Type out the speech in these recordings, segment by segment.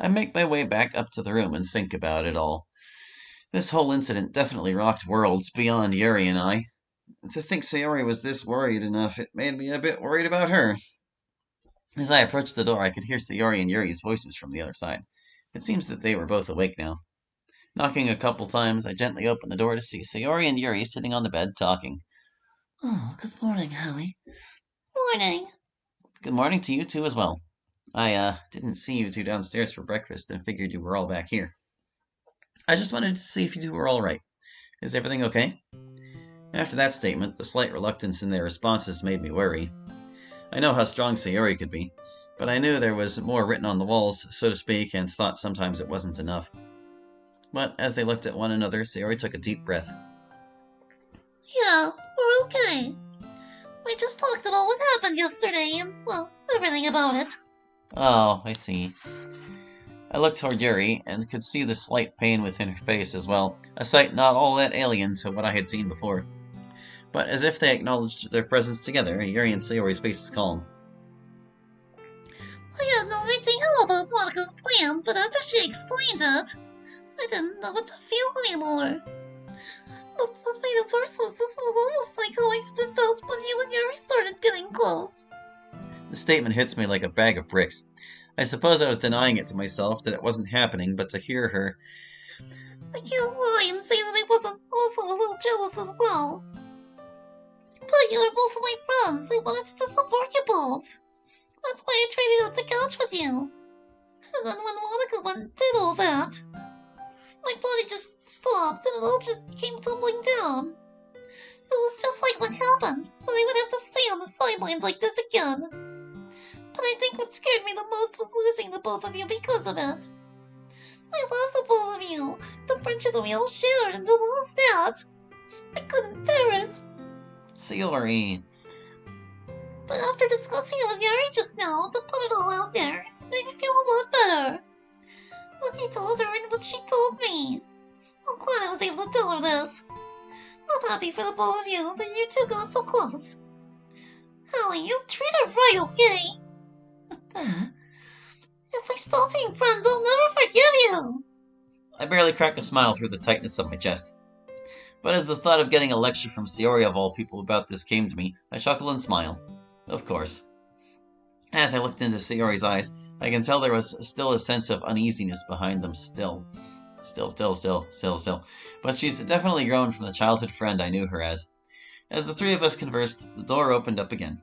I make my way back up to the room and think about it all. This whole incident definitely rocked worlds beyond Yuri and I. To think Sayori was this worried enough, it made me a bit worried about her. As I approached the door, I could hear Sayori and Yuri's voices from the other side. It seems that they were both awake now. Knocking a couple times, I gently opened the door to see Sayori and Yuri sitting on the bed talking. Oh, good morning, Hallie. Morning. Good morning to you two as well. I didn't see you two downstairs for breakfast and figured you were all back here. I just wanted to see if you two were all right. Is everything okay? After that statement, the slight reluctance in their responses made me worry. I know how strong Sayori could be, but I knew there was more written on the walls, so to speak, and thought sometimes it wasn't enough. But as they looked at one another, Sayori took a deep breath. Yeah, we're okay. We just talked about what happened yesterday and, well, everything about it. Oh, I see. I looked toward Yuri and could see the slight pain within her face as well, a sight not all that alien to what I had seen before. But as if they acknowledged their presence together, Yuri and Sayori's faces calmed. I had no idea about Monica's plan, but after she explained it, I didn't know what to feel anymore. But what made it worse was this was almost like how I felt when you and Yuri started getting close. The statement hits me like a bag of bricks. I suppose I was denying it to myself that it wasn't happening, but to hear her... I can't lie and say that I wasn't also a little jealous as well. But you are both my friends. I wanted to support you both. That's why I traded out the couch with you. And then when Monica went and did all that, my body just stopped and it all just came tumbling down. It was just like what happened, that I would have to stay on the sidelines like this again. But I think what scared me the most was losing the both of you because of it. I love the both of you, the friendship that we all shared, and to lose that, I couldn't bear it. Sayori... But after discussing it with Yuri just now, to put it all out there, it made me feel a lot better. What he told her and what she told me. I'm glad I was able to tell her this. I'm happy for the both of you that you two got so close. Hallie, you treat her right, okay? If we stop being friends, I'll never forgive you. I barely cracked a smile through the tightness of my chest. But as the thought of getting a lecture from Sayori of all people about this came to me, I chuckled and smiled. Of course. As I looked into Sayori's eyes, I can tell there was still a sense of uneasiness behind them still. Still. But she's definitely grown from the childhood friend I knew her as. As the three of us conversed, the door opened up again.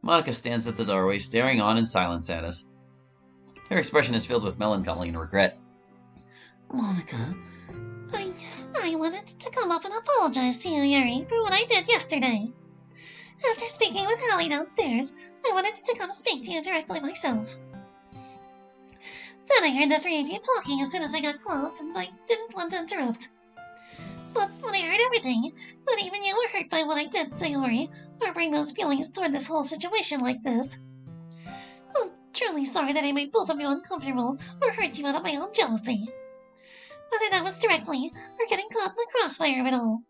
Monica stands at the doorway, staring on in silence at us. Her expression is filled with melancholy and regret. Monica, I wanted to come up and apologize to you, Yuri, for what I did yesterday. After speaking with Hallie downstairs, I wanted to come speak to you directly myself. Then I heard the three of you talking as soon as I got close, and I didn't want to interrupt. But when I heard everything, that even you were hurt by what I did, Sayori, harboring those feelings toward this whole situation like this. I'm truly sorry that I made both of you uncomfortable or hurt you out of my own jealousy. Whether that was directly or getting caught in the crossfire of it all.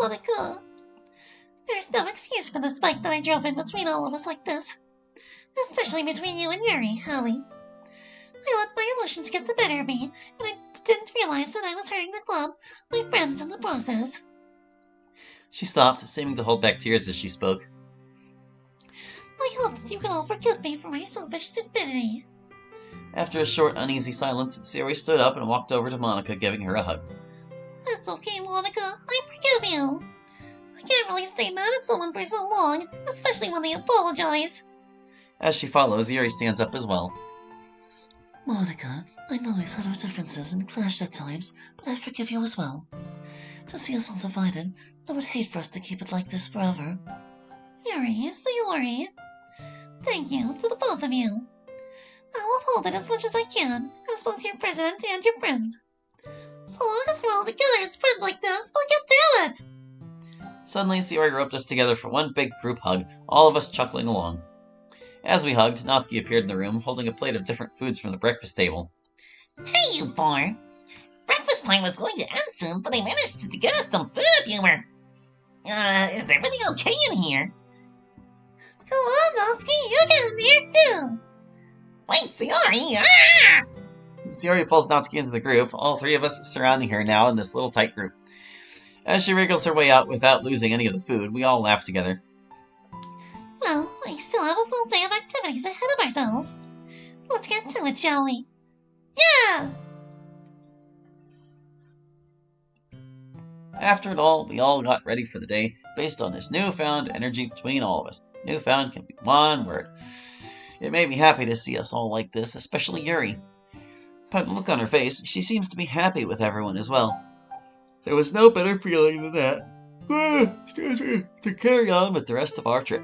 Monica, there's no excuse for the spike that I drove in between all of us like this. Especially between you and Yuri, Hallie. I let my emotions get the better of me, and I didn't realize that I was hurting the club, my friends in the process. She stopped, seeming to hold back tears as she spoke. I hope that you can all forgive me for my selfish stupidity. After a short, uneasy silence, Sayori stood up and walked over to Monica, giving her a hug. It's okay, Monica. I forgive you. I can't really stay mad at someone for so long, especially when they apologize. As she follows, Yuri stands up as well. Monica, I know we've had our differences and clashed at times, but I forgive you as well. To see us all divided, I would hate for us to keep it like this forever. Yuri, Sayori. Thank you to the both of you. I'll uphold it as much as I can, as both your president and your friend. So long as we're all together as friends like this, we'll get through it! Suddenly, Sayori roped us together for one big group hug, all of us chuckling along. As we hugged, Natsuki appeared in the room, holding a plate of different foods from the breakfast table. Hey, you four! Breakfast time was going to end soon, but I managed to get us some food if you were... is everything okay in here? Come on, Natsuki, you get in there too! Wait, Sayori! Sayori pulls Natsuki into the group, all three of us surrounding her now in this little tight group. As she wriggles her way out without losing any of the food, we all laugh together. Well, we still have a full day of activities ahead of ourselves. Let's get to it, shall we? Yeah! After it all, we all got ready for the day based on this newfound energy between all of us. Newfound can be one word. It made me happy to see us all like this, especially Yuri. By the look on her face, she seems to be happy with everyone as well. There was no better feeling than that to carry on with the rest of our trip.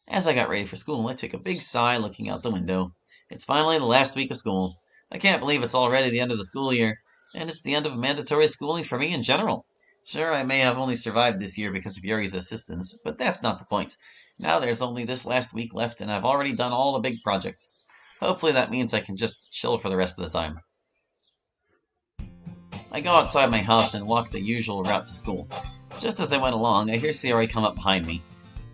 As I got ready for school, I took a big sigh looking out the window. It's finally the last week of school. I can't believe it's already the end of the school year, and it's the end of mandatory schooling for me in general. Sure, I may have only survived this year because of Yuri's assistance, but that's not the point. Now there's only this last week left, and I've already done all the big projects. Hopefully that means I can just chill for the rest of the time. I go outside my house and walk the usual route to school. Just as I went along, I hear Sayori come up behind me.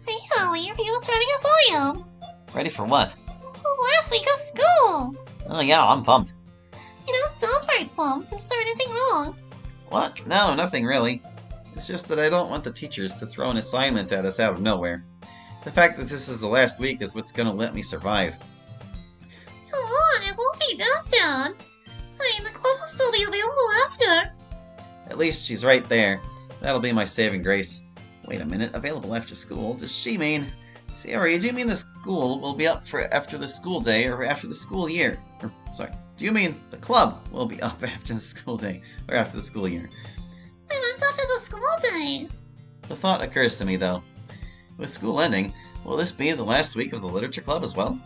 Hey, Holly, your was ready as I am. Ready for what? The last week of school. Oh yeah, I'm pumped. You don't sound very pumped. Is there anything wrong? What? No, nothing really. It's just that I don't want the teachers to throw an assignment at us out of nowhere. The fact that this is the last week is what's going to let me survive. Come on, it won't be that bad. I mean, the club will still be available after. At least she's right there. That'll be my saving grace. Wait a minute, available after school? Does she mean... Sayori, do you mean the school will be up for after the school day or after the school year? Do you mean the club will be up after the school day or after the school year? I meant after the school day. The thought occurs to me, though. With school ending, will this be the last week of the literature club as well?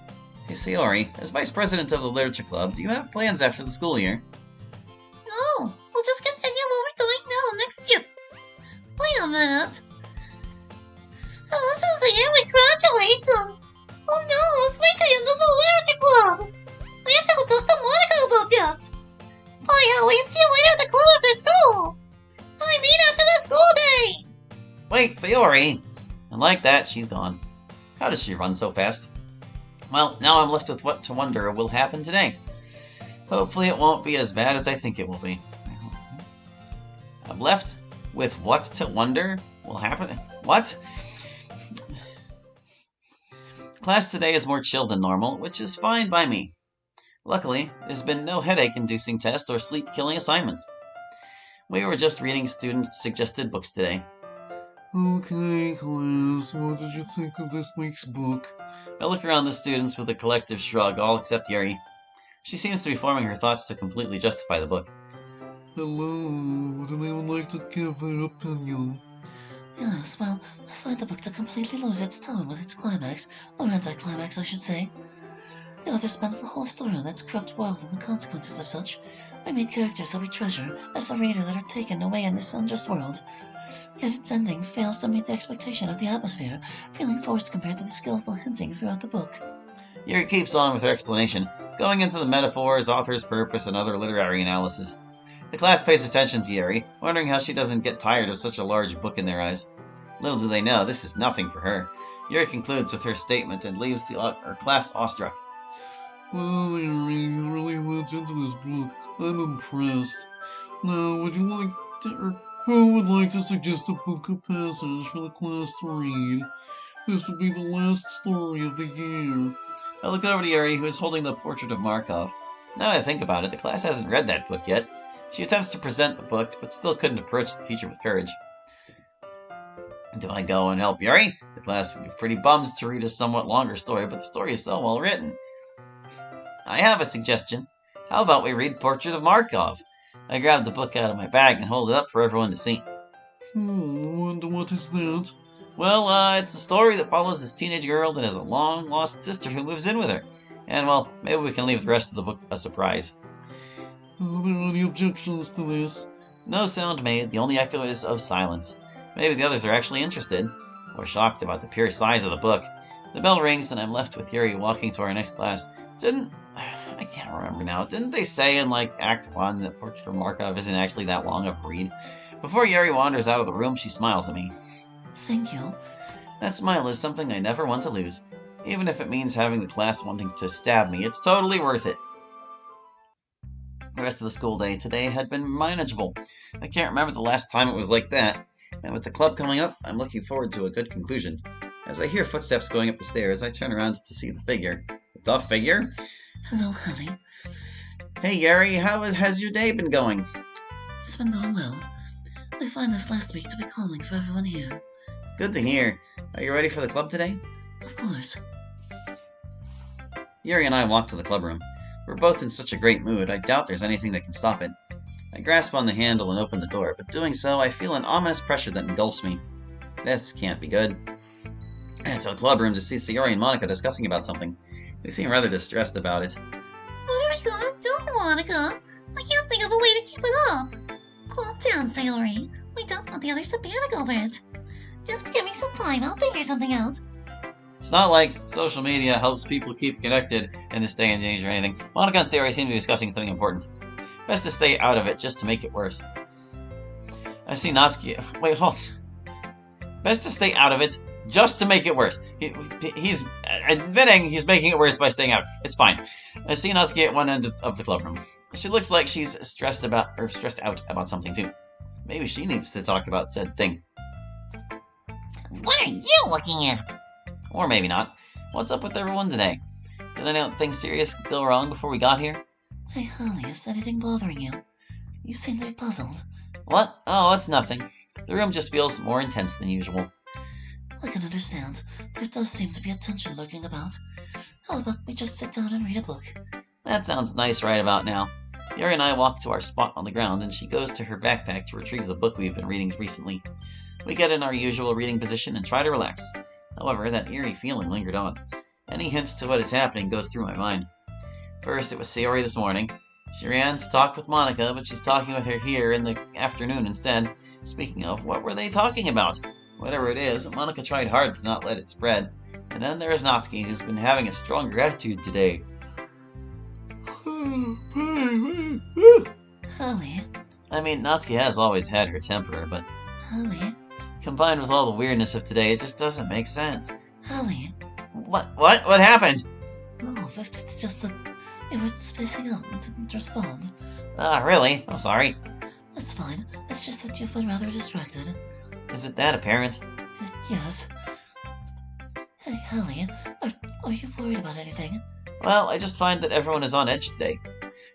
Hey, Sayori, as vice president of the literature club, do you have plans after the school year? No, we'll just continue what we're doing now next year. Wait a minute. So this is the year we graduate, and... Oh no, it's like the end of the literature club. I have to go talk to Monica about this. Bye, Holly. See you later at the club after school. I mean after the school day. Wait, Sayori! And like that, she's gone. How does she run so fast? Well, now I'm left with what to wonder will happen today. Hopefully it won't be as bad as I think it will be. I'm left with what to wonder will happen. What? Class today is more chill than normal, which is fine by me. Luckily, there's been no headache-inducing test or sleep-killing assignments. We were just reading students' suggested books today. Okay, class, what did you think of this week's book? I look around the students with a collective shrug, all except Yuri. She seems to be forming her thoughts to completely justify the book. Hello, would anyone like to give their opinion? Yes, well, I find the book to completely lose its tone with its climax, or anticlimax, I should say. The author spends the whole story on its corrupt world and the consequences of such. We meet characters that we treasure, as the reader that are taken away in this unjust world. Yet its ending fails to meet the expectation of the atmosphere, feeling forced compared to the skillful hinting throughout the book. Yuri keeps on with her explanation, going into the metaphors, author's purpose, and other literary analysis. The class pays attention to Yuri, wondering how she doesn't get tired of such a large book in their eyes. Little do they know, this is nothing for her. Yuri concludes with her statement and leaves her class awestruck. Well, Yuri, you really went into this book. I'm impressed. Now, would you like to, or who would like to suggest a book or passage for the class to read? This will be the last story of the year. I look over to Yuri, who is holding the portrait of Markov. Now that I think about it, the class hasn't read that book yet. She attempts to present the book, but still couldn't approach the teacher with courage. Do I go and help Yuri? The class would be pretty bummed to read a somewhat longer story, but the story is so well written. I have a suggestion. How about we read Portrait of Markov? I grab the book out of my bag and hold it up for everyone to see. And what is that? Well, it's a story that follows this teenage girl that has a long-lost sister who moves in with her. And, well, maybe we can leave the rest of the book a surprise. Are there any objections to this? No sound made, the only echo is of silence. Maybe the others are actually interested, or shocked about the pure size of the book. The bell rings and I'm left with Yuri walking to our next class. I can't remember now, didn't they say in, Act 1 that Portrait of Markov isn't actually that long of a read? Before Yuri wanders out of the room, she smiles at me. Thank you. That smile is something I never want to lose. Even if it means having the class wanting to stab me, it's totally worth it. The rest of the school day today had been manageable. I can't remember the last time it was like that, and with the club coming up, I'm looking forward to a good conclusion. As I hear footsteps going up the stairs, I turn around to see the figure. The figure? Hello, honey. Hey, Yuri, how has your day been going? It's been going well. I find this last week to be calming for everyone here. Good to hear. Are you ready for the club today? Of course. Yuri and I walk to the clubroom. We're both in such a great mood, I doubt there's anything that can stop it. I grasp on the handle and open the door, but doing so, I feel an ominous pressure that engulfs me. This can't be good. I enter the clubroom to see Sayori and Monica discussing about something. They seem rather distressed about it. What are we gonna do, Monica? I can't think of a way to keep it up. Calm down, Sayori. We don't want the others to panic over it. Just give me some time, I'll figure something out. It's not like social media helps people keep connected in this day and age or anything. Monica and Sayori seem to be discussing something important. Best to stay out of it just to make it worse. I see Natsuki. Wait, hold. Best to stay out of it just to make it worse. He's admitting he's making it worse by staying out. It's fine. I see Natsuki at one end of the clubroom. She looks like she's stressed out about something too. Maybe she needs to talk about said thing. What are you looking at? Or maybe not. What's up with everyone today? Did anything serious go wrong before we got here? Hey, Holly, is anything bothering you? You seem to be puzzled. What? Oh, it's nothing. The room just feels more intense than usual. I can understand. There does seem to be a tension lurking about. How about we just sit down and read a book? That sounds nice right about now. Yuri and I walk to our spot on the ground, and she goes to her backpack to retrieve the book we've been reading recently. We get in our usual reading position and try to relax. However, that eerie feeling lingered on. Any hints to what is happening goes through my mind. First, it was Sayori this morning. She ran to talk with Monica, but she's talking with her here in the afternoon instead. Speaking of, what were they talking about? Whatever it is, Monica tried hard to not let it spread. And then there's Natsuki, who's been having a stronger attitude today. Holly. I mean, Natsuki has always had her temper, but Holly. combined with all the weirdness of today, it just doesn't make sense. Holly. What happened? Oh, it's just that you were spacing out and didn't respond. Really? I'm sorry. That's fine. It's just that you've been rather distracted. Is it that apparent? Yes. Hey, Holly, are you worried about anything? Well, I just find that everyone is on edge today.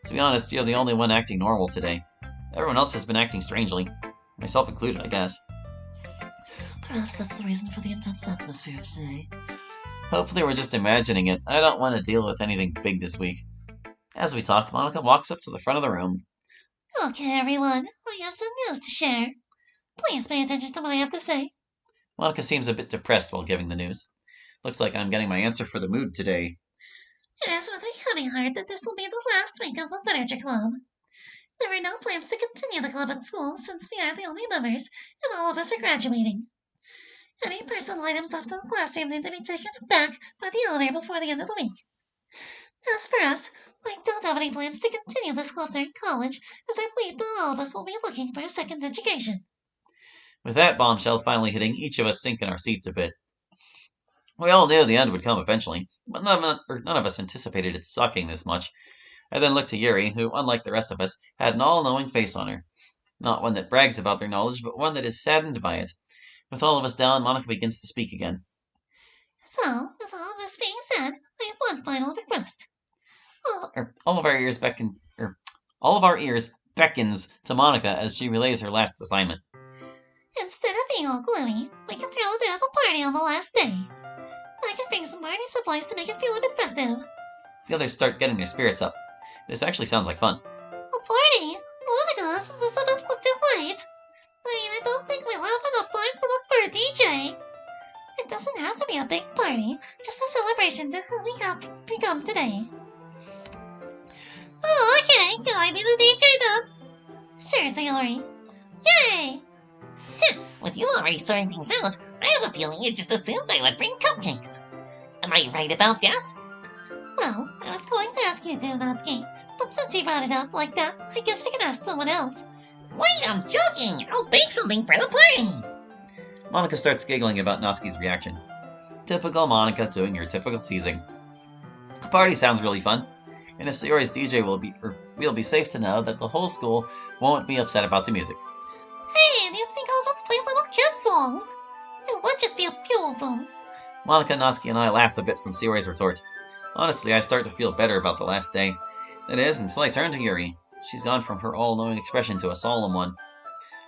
To be honest, you're the only one acting normal today. Everyone else has been acting strangely. Myself included, I guess. Perhaps that's the reason for the intense atmosphere of today. Hopefully we're just imagining it. I don't want to deal with anything big this week. As we talk, Monica walks up to the front of the room. Okay, everyone, I have some news to share. Please pay attention to what I have to say. Monica seems a bit depressed while giving the news. Looks like I'm getting my answer for the mood today. It is with a heavy heart that this will be the last week of the Literature Club. There are no plans to continue the club at school since we are the only members and all of us are graduating. Any personal items left in the classroom need to be taken back by the owner before the end of the week. As for us, I don't have any plans to continue this club during college, as I believe that all of us will be looking for a second education. With that bombshell finally hitting, each of us sink in our seats a bit. We all knew the end would come eventually, but none of us anticipated it sucking this much. I then looked to Yuri, who, unlike the rest of us, had an all-knowing face on her. Not one that brags about their knowledge, but one that is saddened by it. With all of us down, Monica begins to speak again. So, with all this being said, I have one final request. All of our ears beckons to Monica as she relays her last assignment. Instead of being all gloomy, we can throw a bit of a party on the last day. I can bring some party supplies to make it feel a bit festive. The others start getting their spirits up. This actually sounds like fun. A party? Monica, isn't this a bit too late? I don't think we'll have enough time to look for a DJ. It doesn't have to be a big party, just a celebration to who we have become today. Oh, okay, can I be the DJ then? Sure, Sayori. Yay! With you already sorting things out, I have a feeling you just assumed I would bring cupcakes. Am I right about that? Well, I was going to ask you to, Natsuki, but since you brought it up like that, I guess I can ask someone else. Wait, I'm joking! I'll bake something for the party! Monica starts giggling about Natsuki's reaction. Typical Monica doing her typical teasing. The party sounds really fun, and if Sayori's DJ we'll be safe to know that the whole school won't be upset about the music. Hey, do you think I'll just play little kid songs? It would just be a few of them. Monica, Natsuki, and I laughed a bit from Sayori's retort. Honestly, I start to feel better about the last day. That is, until I turn to Yuri. She's gone from her all-knowing expression to a solemn one.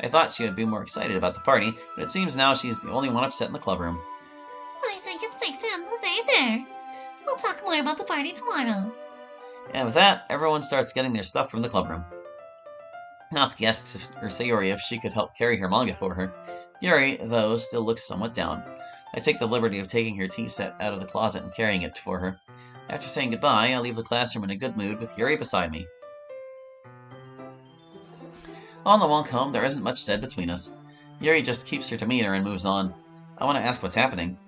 I thought she would be more excited about the party, but it seems now she's the only one upset in the clubroom. I think it's safe to end the day there. We'll talk more about the party tomorrow. And with that, everyone starts getting their stuff from the clubroom. Natsuki asks Sayori if she could help carry her manga for her. Yuri, though, still looks somewhat down. I take the liberty of taking her tea set out of the closet and carrying it for her. After saying goodbye, I leave the classroom in a good mood with Yuri beside me. On the walk home, there isn't much said between us. Yuri just keeps her demeanor and moves on. I want to ask what's happening.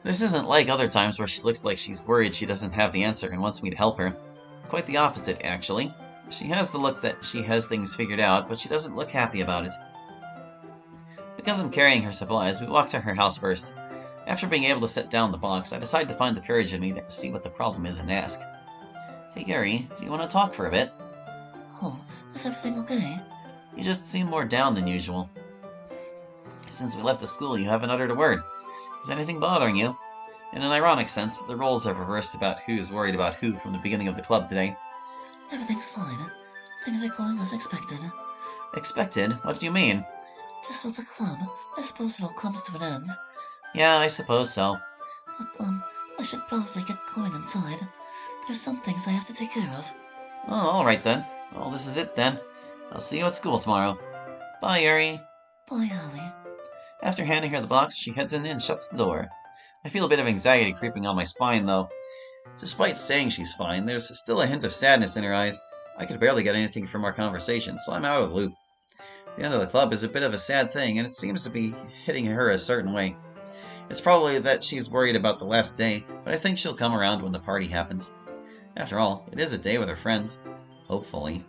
This isn't like other times where she looks like she's worried she doesn't have the answer and wants me to help her. Quite the opposite, actually. She has the look that she has things figured out, but she doesn't look happy about it. Because I'm carrying her supplies, we walk to her house first. After being able to set down the box, I decide to find the courage in me to see what the problem is and ask. Hey Yuri, do you want to talk for a bit? Oh, is everything okay? You just seem more down than usual. Since we left the school, you haven't uttered a word. Is anything bothering you? In an ironic sense, the roles have reversed about who's worried about who from the beginning of the club today. Everything's fine. Things are going as expected. Expected? What do you mean? Just with the club, I suppose it all comes to an end. Yeah, I suppose so. But, I should probably get going inside. There's some things I have to take care of. Oh, alright then. Well, this is it then. I'll see you at school tomorrow. Bye, Yuri. Bye, Holly. After handing her the box, she heads in and shuts the door. I feel a bit of anxiety creeping on my spine, though. Despite saying she's fine, there's still a hint of sadness in her eyes. I could barely get anything from our conversation, so I'm out of the loop. The end of the club is a bit of a sad thing, and it seems to be hitting her a certain way. It's probably that she's worried about the last day, but I think she'll come around when the party happens. After all, it is a day with her friends. Hopefully.